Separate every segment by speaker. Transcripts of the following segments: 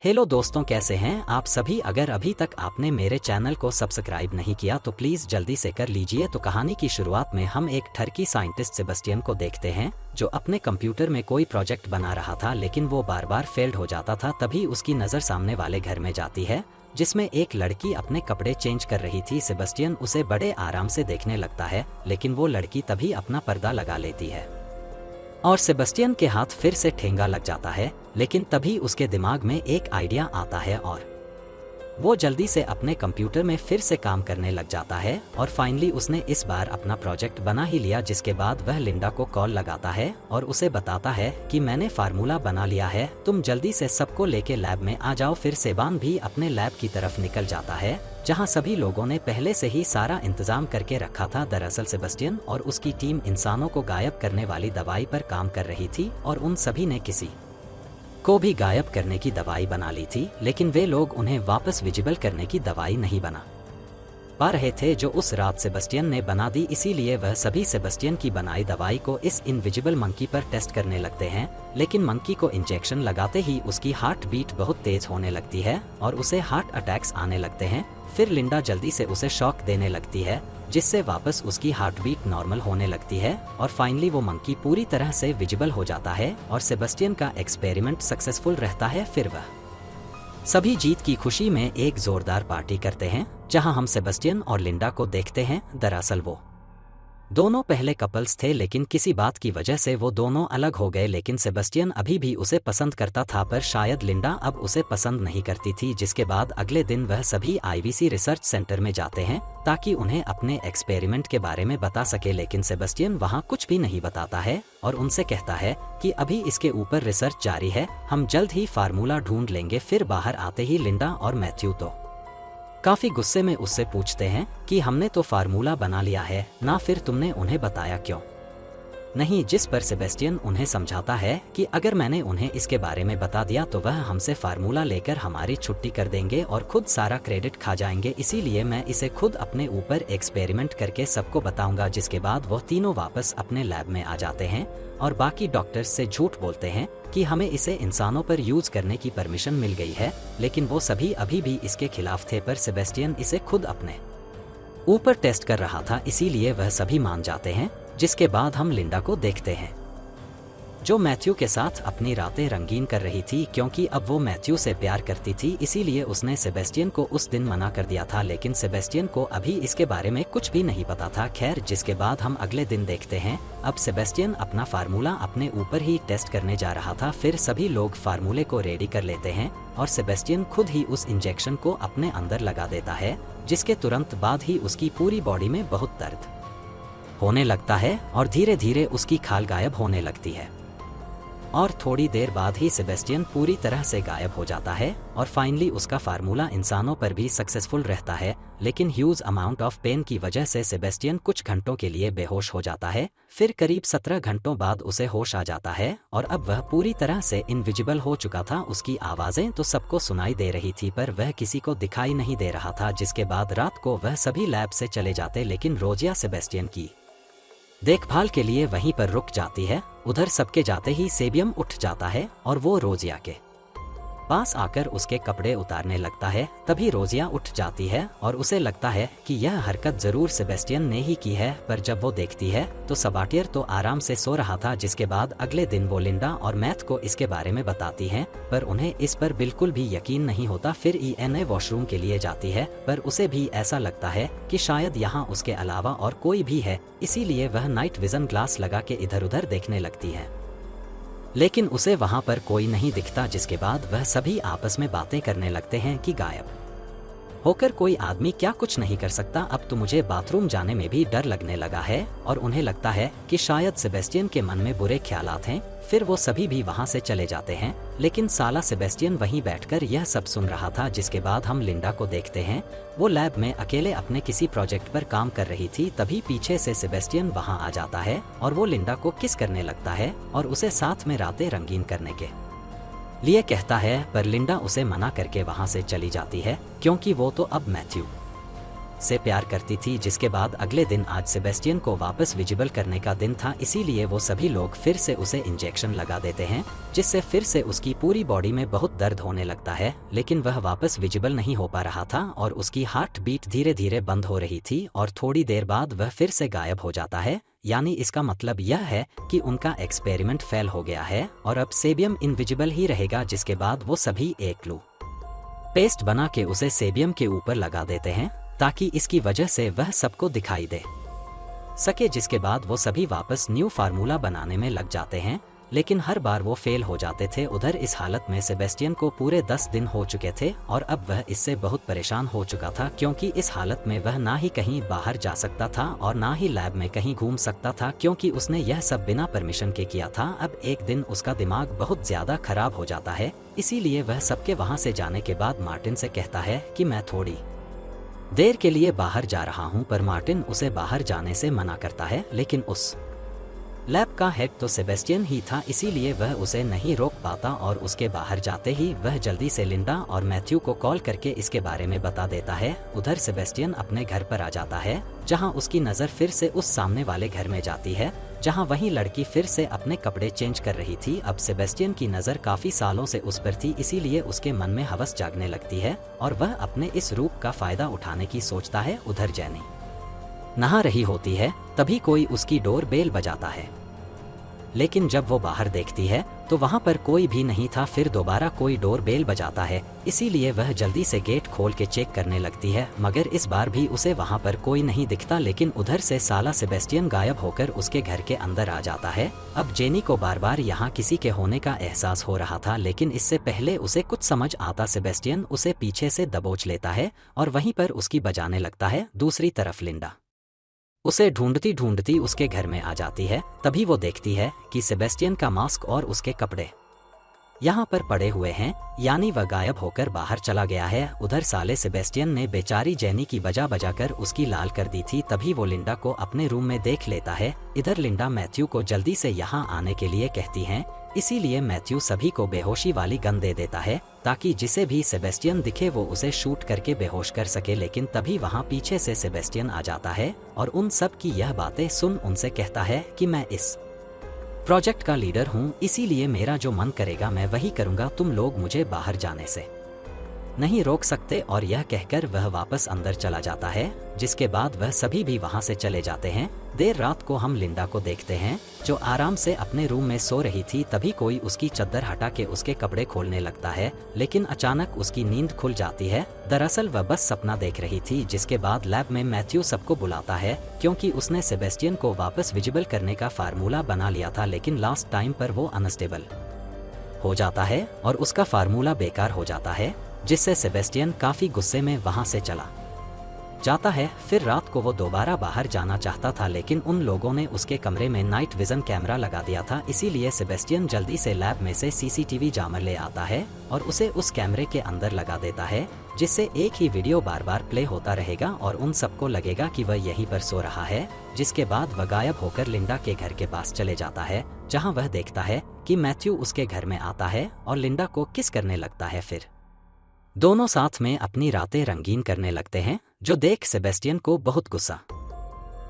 Speaker 1: Hello दोस्तों, कैसे हैं आप सभी। अगर अभी तक आपने मेरे चैनल को सब्सक्राइब नहीं किया तो प्लीज जल्दी से कर लीजिए। तो कहानी की शुरुआत में हम एक टर्की साइंटिस्ट सेबेस्टियन को देखते हैं जो अपने कंप्यूटर में कोई प्रोजेक्ट बना रहा था, लेकिन वो बार बार फेल्ड हो जाता था। तभी उसकी नज़र सामने वाले घर में जाती है जिसमें एक लड़की अपने कपड़े चेंज कर रही थी। सेबेस्टियन उसे बड़े आराम से देखने लगता है, लेकिन वो लड़की तभी अपना पर्दा लगा लेती है और सेबेस्टियन के हाथ फिर से ठेंगा लग जाता है। लेकिन तभी उसके दिमाग में एक आइडिया आता है और वो जल्दी से अपने कंप्यूटर में फिर से काम करने लग जाता है और फाइनली उसने इस बार अपना प्रोजेक्ट बना ही लिया। जिसके बाद वह लिंडा को कॉल लगाता है और उसे बताता है कि मैंने फार्मूला बना लिया है, तुम जल्दी से सबको लेके लैब में आ जाओ। फिर सेबान भी अपने लैब की तरफ निकल जाता है जहां सभी लोगों ने पहले से ही सारा इंतजाम करके रखा था। दरअसल सेबेस्टियन और उसकी टीम इंसानों को गायब करने वाली दवाई पर काम कर रही थी और उन सभी ने किसी को भी गायब करने की दवाई बना ली थी, लेकिन वे लोग उन्हें वापस विजिबल करने की दवाई नहीं बना पा रहे थे जो उस रात सेबेस्टियन ने बना दी। इसीलिए वह सभी सेबेस्टियन की बनाई दवाई को इस इनविजिबल मंकी पर टेस्ट करने लगते हैं, लेकिन मंकी को इंजेक्शन लगाते ही उसकी हार्ट बीट बहुत तेज होने लगती है और उसे हार्ट अटैक्स आने लगते हैं। फिर लिंडा जल्दी से उसे शॉक देने लगती है जिससे वापस उसकी हार्ट बीट नॉर्मल होने लगती है और फाइनली वो मंकी पूरी तरह से विजिबल हो जाता है और सेबेस्टियन का एक्सपेरिमेंट सक्सेसफुल रहता है। फिर वह सभी जीत की खुशी में एक जोरदार पार्टी करते हैं जहां हम सेबेस्टियन और लिंडा को देखते हैं। दरअसल वो दोनों पहले कपल्स थे, लेकिन किसी बात की वजह से वो दोनों अलग हो गए। लेकिन सेबेस्टियन अभी भी उसे पसंद करता था, पर शायद लिंडा अब उसे पसंद नहीं करती थी। जिसके बाद अगले दिन वह सभी आईवीसी रिसर्च सेंटर में जाते हैं ताकि उन्हें अपने एक्सपेरिमेंट के बारे में बता सके, लेकिन सेबेस्टियन वहां कुछ भी नहीं बताता है और उनसे कहता है कि अभी इसके ऊपर रिसर्च जारी है, हम जल्द ही फार्मूला ढूंढ लेंगे। फिर बाहर आते ही लिंडा और मैथ्यू तो काफी गुस्से में उससे पूछते हैं कि हमने तो फार्मूला बना लिया है ना, फिर तुमने उन्हें बताया क्यों नहीं। जिस पर सेबेस्टियन उन्हें समझाता है कि अगर मैंने उन्हें इसके बारे में बता दिया तो वह हमसे फार्मूला लेकर हमारी छुट्टी कर देंगे और खुद सारा क्रेडिट खा जाएंगे, इसीलिए मैं इसे खुद अपने ऊपर एक्सपेरिमेंट करके सबको बताऊंगा। जिसके बाद वह तीनों वापस अपने लैब में आ जाते हैं और बाकी डॉक्टर्स से झूठ बोलते हैं कि हमें इसे इंसानों पर यूज करने की परमिशन मिल गई है, लेकिन वो सभी अभी भी इसके खिलाफ थे। पर सेबेस्टियन इसे खुद अपने ऊपर टेस्ट कर रहा था, इसीलिए वह सभी मान जाते हैं। जिसके बाद हम लिंडा को देखते हैं जो मैथ्यू के साथ अपनी रातें रंगीन कर रही थी, क्योंकि अब वो मैथ्यू से प्यार करती थी, इसीलिए उसने सेबेस्टियन को उस दिन मना कर दिया था। लेकिन सेबेस्टियन को अभी इसके बारे में कुछ भी नहीं पता था। खैर, जिसके बाद हम अगले दिन देखते हैं अब सेबेस्टियन अपना फार्मूला अपने ऊपर ही टेस्ट करने जा रहा था। फिर सभी लोग फार्मूले को रेडी कर लेते हैं और सेबेस्टियन खुद ही उस इंजेक्शन को अपने अंदर लगा देता है, जिसके तुरंत बाद ही उसकी पूरी बॉडी में बहुत दर्द होने लगता है और धीरे धीरे उसकी खाल गायब होने लगती है और थोड़ी देर बाद ही सेबेस्टियन पूरी तरह से गायब हो जाता है और फाइनली उसका फार्मूला इंसानों पर भी सक्सेसफुल रहता है। लेकिन ह्यूज अमाउंट ऑफ पेन की वजह से सेबेस्टियन कुछ घंटों के लिए बेहोश हो जाता है। फिर करीब 17 घंटों बाद उसे होश आ जाता है और अब वह पूरी तरह से इनविजिबल हो चुका था। उसकी आवाजें तो सबको सुनाई दे रही थी पर वह किसी को दिखाई नहीं दे रहा था। जिसके बाद रात को वह सभी लैब से चले जाते, लेकिन रोजिया सेबेस्टियन की देखभाल के लिए वहीं पर रुक जाती है। उधर सबके जाते ही सेबियम उठ जाता है और वो रोजिया के पास आकर उसके कपड़े उतारने लगता है। तभी रोजिया उठ जाती है और उसे लगता है कि यह हरकत जरूर सेबेस्टियन ने ही की है, पर जब वो देखती है तो सबाटियर तो आराम से सो रहा था। जिसके बाद अगले दिन वो लिंडा और मैथ को इसके बारे में बताती हैं, पर उन्हें इस पर बिल्कुल भी यकीन नहीं होता। फिर ईएनए वॉशरूम के लिए जाती है, पर उसे भी ऐसा लगता है कि शायद यहाँ उसके अलावा और कोई भी है, इसीलिए वह नाइट विजन ग्लास लगा के इधर उधर देखने लगती है, लेकिन उसे वहां पर कोई नहीं दिखता। जिसके बाद वह सभी आपस में बातें करने लगते हैं कि गायब होकर कोई आदमी क्या कुछ नहीं कर सकता। अब तो मुझे बाथरूम जाने में भी डर लगने लगा है और उन्हें लगता है कि शायद सेबेस्टियन के मन में बुरे ख्यालात हैं। फिर वो सभी भी वहां से चले जाते हैं, लेकिन साला सेबेस्टियन वहीं बैठकर यह सब सुन रहा था। जिसके बाद हम लिंडा को देखते हैं, वो लैब में अकेले अपने किसी प्रोजेक्ट पर काम कर रही थी। तभी पीछे से सेबेस्टियन वहां आ जाता है और वो लिंडा को किस करने लगता है और उसे साथ में रातें रंगीन करने के लिए कहता है, पर लिंडा उसे मना करके वहां से चली जाती है, क्योंकि वो तो अब मैथ्यू से प्यार करती थी। जिसके बाद अगले दिन आज सेबेस्टियन को वापस विजिबल करने का दिन था, इसीलिए वो सभी लोग फिर से उसे इंजेक्शन लगा देते हैं, जिससे फिर से उसकी पूरी बॉडी में बहुत दर्द होने लगता है। लेकिन वह वापस विजिबल नहीं हो पा रहा था और उसकी हार्ट बीट धीरे धीरे बंद हो रही थी और थोड़ी देर बाद वह फिर से गायब हो जाता है। यानी इसका मतलब यह है कि उनका एक्सपेरिमेंट फेल हो गया है और अब सेबियम इनविजिबल ही रहेगा। जिसके बाद वो सभी एक ग्लू पेस्ट बना के उसे सेबियम के ऊपर लगा देते हैं ताकि इसकी वजह से वह सबको दिखाई दे सके। जिसके बाद वो सभी वापस न्यू फार्मूला बनाने में लग जाते हैं, लेकिन हर बार वो फेल हो जाते थे। उधर इस हालत में सेबेस्टियन को पूरे 10 दिन हो चुके थे और अब वह इससे बहुत परेशान हो चुका था, क्योंकि इस हालत में वह ना ही कहीं बाहर जा सकता था और ना ही लैब में कहीं घूम सकता था, क्योंकि उसने यह सब बिना परमिशन के किया था। अब एक दिन उसका दिमाग बहुत ज्यादा खराब हो जाता है, इसीलिए वह सबके वहां से जाने के बाद मार्टिन से कहता है कि मैं थोड़ी देर के लिए बाहर जा रहा हूं। पर मार्टिन उसे बाहर जाने से मना करता है, लेकिन उस लैब का हेड तो सेबेस्टियन ही था, इसीलिए वह उसे नहीं रोक पाता और उसके बाहर जाते ही वह जल्दी से लिंडा और मैथ्यू को कॉल करके इसके बारे में बता देता है। उधर सेबेस्टियन अपने घर पर आ जाता है, जहां उसकी नज़र फिर से उस सामने वाले घर में जाती है, जहां वही लड़की फिर से अपने कपड़े चेंज कर रही थी। अब सेबेस्टियन की नज़र काफ़ी सालों से उस पर थी, इसीलिए उसके मन में हवस जागने लगती है और वह अपने इस रूप का फ़ायदा उठाने की सोचता है। उधर जेनी नहा रही होती है, तभी कोई उसकी डोर बेल बजाता है, लेकिन जब वो बाहर देखती है तो वहां पर कोई भी नहीं था। फिर दोबारा कोई डोर बेल बजाता है, इसीलिए वह जल्दी से गेट खोल के चेक करने लगती है, मगर इस बार भी उसे वहां पर कोई नहीं दिखता। लेकिन उधर से साला सेबेस्टियन गायब होकर उसके घर के अंदर आ जाता है। अब जेनी को बार बार यहाँ किसी के होने का एहसास हो रहा था, लेकिन इससे पहले उसे कुछ समझ आता सेबेस्टियन उसे पीछे से दबोच लेता है और वहीं पर उसकी बजाने लगता है। दूसरी तरफ लिंडा उसे ढूंढती ढूंढती उसके घर में आ जाती है। तभी वो देखती है कि सेबेस्टियन का मास्क और उसके कपड़े यहाँ पर पड़े हुए हैं, यानी वह गायब होकर बाहर चला गया है। उधर साले सेबेस्टियन ने बेचारी जेनी की बजा कर उसकी लाल कर दी थी। तभी वो लिंडा को अपने रूम में देख लेता है। इधर लिंडा मैथ्यू को जल्दी से यहाँ आने के लिए कहती हैं, इसीलिए मैथ्यू सभी को बेहोशी वाली गन दे देता है ताकि जिसे भी सेबेस्टियन दिखे वो उसे शूट करके बेहोश कर सके। लेकिन तभी वहाँ पीछे से सेबेस्टियन आ जाता है और उन सब की यह बातें सुन उनसे कहता है कि मैं इस प्रोजेक्ट का लीडर हूँ, इसीलिए मेरा जो मन करेगा मैं वही करूँगा, तुम लोग मुझे बाहर जाने से नहीं रोक सकते। और यह कहकर वह वापस अंदर चला जाता है, जिसके बाद वह सभी भी वहां से चले जाते हैं। देर रात को हम लिंडा को देखते हैं जो आराम से अपने रूम में सो रही थी। तभी कोई उसकी चद्दर हटा के उसके कपड़े खोलने लगता है, लेकिन अचानक उसकी नींद खुल जाती है। दरअसल वह बस सपना देख रही थी। जिसके बाद लैब में मैथ्यू सबको बुलाता है, क्योंकि उसने सेबेस्टियन को वापस विजिबल करने का फार्मूला बना लिया था, लेकिन लास्ट टाइम पर वो अनस्टेबल हो जाता है और उसका फार्मूला बेकार हो जाता है, जिससे सेबेस्टियन काफी गुस्से में वहां से चला जाता है। फिर रात को वो दोबारा बाहर जाना चाहता था, लेकिन उन लोगों ने उसके कमरे में नाइट विजन कैमरा लगा दिया था, इसीलिए सेबेस्टियन जल्दी से लैब में से सीसीटीवी जामर ले आता है और उसे उस कैमरे के अंदर लगा देता है, जिससे एक ही वीडियो बार बार प्ले होता रहेगा और उन सबको लगेगा कि वह यहीं पर सो रहा है। जिसके बाद वह गायब होकर लिंडा के घर के पास चले जाता है, जहाँ वह देखता है कि मैथ्यू उसके घर में आता है और लिंडा को किस करने लगता है। फिर दोनों साथ में अपनी रातें रंगीन करने लगते हैं, जो देख सेबेस्टियन को बहुत गुस्सा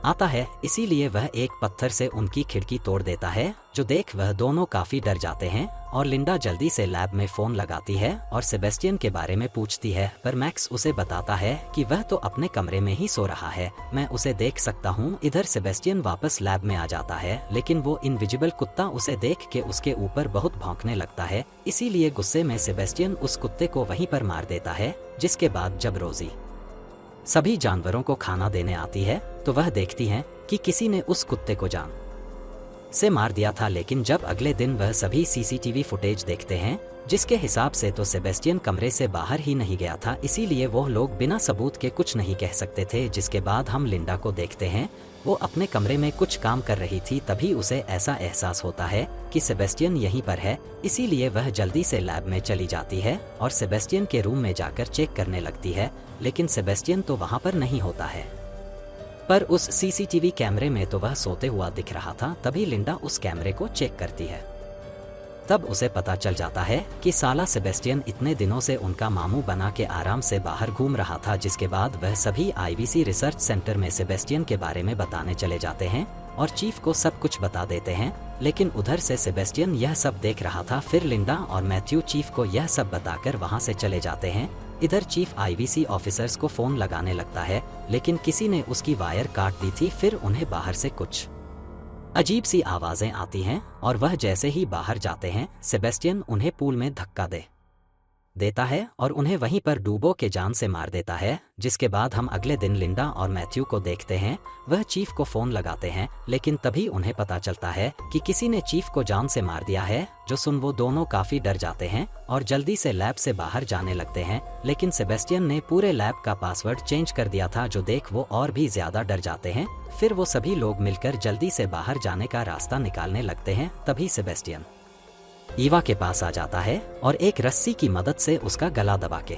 Speaker 1: आता है, इसीलिए वह एक पत्थर से उनकी खिड़की तोड़ देता है, जो देख वह दोनों काफी डर जाते हैं। और लिंडा जल्दी से लैब में फोन लगाती है और सेबेस्टियन के बारे में पूछती है, पर मैक्स उसे बताता है कि वह तो अपने कमरे में ही सो रहा है, मैं उसे देख सकता हूँ। इधर सेबेस्टियन वापस लैब में आ जाता है, लेकिन वो इनविजिबल कुत्ता उसे देख के उसके ऊपर बहुत भौंकने लगता है, इसीलिए गुस्से में सेबेस्टियन उस कुत्ते को वहीं पर मार देता है। जिसके बाद जब रोजी सभी जानवरों को खाना देने आती है तो वह देखती हैं कि किसी ने उस कुत्ते को जान से मार दिया था। लेकिन जब अगले दिन वह सभी सीसीटीवी फुटेज देखते हैं, जिसके हिसाब से तो सेबेस्टियन कमरे से बाहर ही नहीं गया था, इसीलिए वो लोग बिना सबूत के कुछ नहीं कह सकते थे। जिसके बाद हम लिंडा को देखते हैं, वो अपने कमरे में कुछ काम कर रही थी। तभी उसे ऐसा एहसास होता है कि सेबेस्टियन यहीं पर है, इसीलिए वह जल्दी से लैब में चली जाती है और सेबेस्टियन के रूम में जाकर चेक करने लगती है, लेकिन सेबेस्टियन तो वहां पर नहीं होता है। पर उस सीसीटीवी कैमरे में तो वह सोते हुआ दिख रहा था। तभी लिंडा उस कैमरे को चेक करती है, तब उसे पता चल जाता है कि साला सेबेस्टियन इतने दिनों से उनका मामू बना के आराम से बाहर घूम रहा था, जिसके बाद वह सभी आईवीसी रिसर्च सेंटर में सेबेस्टियन के बारे में बताने चले जाते हैं और चीफ को सब कुछ बता देते हैं। लेकिन उधर से सेबेस्टियन यह सब देख रहा था। फिर लिंडा और मैथ्यू चीफ को यह सब बताकर वहां से चले जाते हैं। इधर चीफ आईवीसी ऑफिसर्स को फोन लगाने लगता है, लेकिन किसी ने उसकी वायर काट दी थी। फिर उन्हें बाहर से कुछ अजीब सी आवाजें आती हैं और वह जैसे ही बाहर जाते हैं, सेबेस्टियन उन्हें पूल में धक्का देता है और उन्हें वहीं पर डूबो के जान से मार देता है। जिसके बाद हम अगले दिन लिंडा और मैथ्यू को देखते हैं। वह चीफ को फोन लगाते हैं, लेकिन तभी उन्हें पता चलता है कि किसी ने चीफ को जान से मार दिया है। जो सुन वो दोनों काफी डर जाते हैं और जल्दी से लैब से बाहर जाने लगते हैं। लेकिन सेबेस्टियन ने पूरे लैब का पासवर्ड चेंज कर दिया था, जो देख वो और भी ज्यादा डर जाते हैं। फिर वो सभी लोग मिलकर जल्दी से बाहर जाने का रास्ता निकालने लगते हैं। तभी सेबेस्टियन ईवा के पास आ जाता है और एक रस्सी की मदद से उसका गला दबा के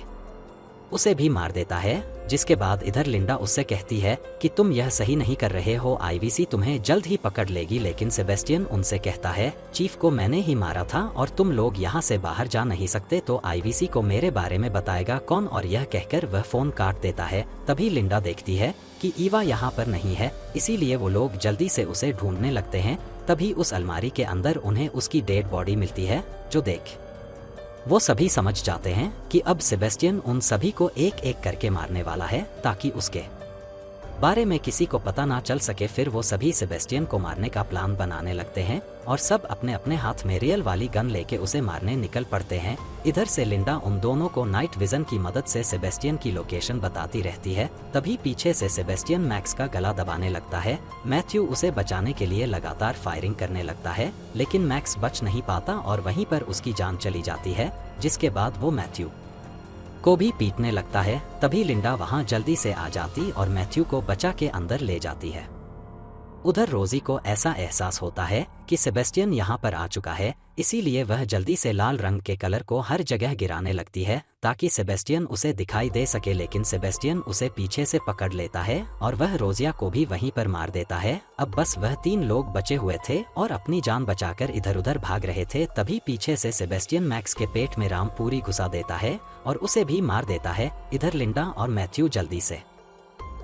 Speaker 1: उसे भी मार देता है। जिसके बाद इधर लिंडा उससे कहती है कि तुम यह सही नहीं कर रहे हो, आईवीसी तुम्हें जल्द ही पकड़ लेगी। लेकिन सेबेस्टियन उनसे कहता है, चीफ को मैंने ही मारा था और तुम लोग यहाँ से बाहर जा नहीं सकते, तो आईवीसी को मेरे बारे में बताएगा कौन। और यह कहकर वह फोन काट देता है। तभी लिंडा देखती है कि ईवा यहाँ पर नहीं है, इसीलिए वो लोग जल्दी से उसे ढूंढने लगते हैं। तभी उस अलमारी के अंदर उन्हें उसकी डेड बॉडी मिलती है, जो देख वो सभी समझ जाते हैं कि अब सेबेस्टियन उन सभी को एक एक करके मारने वाला है, ताकि उसके बारे में किसी को पता ना चल सके। फिर वो सभी सेबेस्टियन को मारने का प्लान बनाने लगते हैं और सब अपने अपने हाथ में रियल वाली गन लेके उसे मारने निकल पड़ते हैं। इधर से लिंडा उन दोनों को नाइट विजन की मदद से सेबेस्टियन की लोकेशन बताती रहती है। तभी पीछे से सेबेस्टियन मैक्स का गला दबाने लगता है। मैथ्यू उसे बचाने के लिए लगातार फायरिंग करने लगता है, लेकिन मैक्स बच नहीं पाता और वहीं पर उसकी जान चली जाती है। जिसके बाद वो मैथ्यू को भी पीटने लगता है। तभी लिंडा वहां जल्दी से आ जाती और मैथ्यू को बचा के अंदर ले जाती है। उधर रोजी को ऐसा एहसास होता है कि सेबेस्टियन यहाँ पर आ चुका है, इसीलिए वह जल्दी से लाल रंग के कलर को हर जगह गिराने लगती है ताकि सेबेस्टियन उसे दिखाई दे सके। लेकिन सेबेस्टियन उसे पीछे से पकड़ लेता है और वह रोजिया को भी वहीं पर मार देता है। अब बस वह 3 लोग बचे हुए थे और अपनी जान बचाकर इधर उधर भाग रहे थे। तभी पीछे से सेबेस्टियन मैक्स के पेट में रामपुरी घुसा देता है और उसे भी मार देता है। इधर लिंडा और मैथ्यू जल्दी से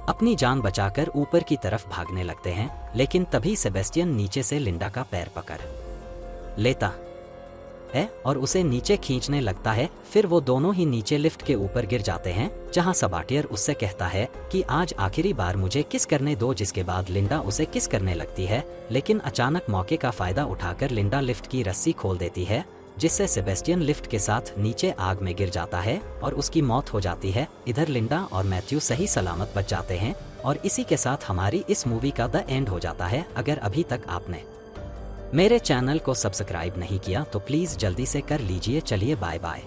Speaker 1: अपनी जान बचाकर ऊपर की तरफ भागने लगते हैं, लेकिन तभी सेबेस्टियन नीचे से लिंडा का पैर पकड़ लेता है और उसे नीचे खींचने लगता है। फिर वो दोनों ही नीचे लिफ्ट के ऊपर गिर जाते हैं, जहां सबाटियर उससे कहता है कि आज आखिरी बार मुझे किस करने दो। जिसके बाद लिंडा उसे किस करने लगती है, लेकिन अचानक मौके का फायदा उठाकर लिंडा लिफ्ट की रस्सी खोल देती है, जिससे सेबेस्टियन लिफ्ट के साथ नीचे आग में गिर जाता है और उसकी मौत हो जाती है। इधर लिंडा और मैथ्यू सही सलामत बच जाते हैं और इसी के साथ हमारी इस मूवी का द एंड हो जाता है। अगर अभी तक आपने मेरे चैनल को सब्सक्राइब नहीं किया तो प्लीज जल्दी से कर लीजिए। चलिए बाय बाय।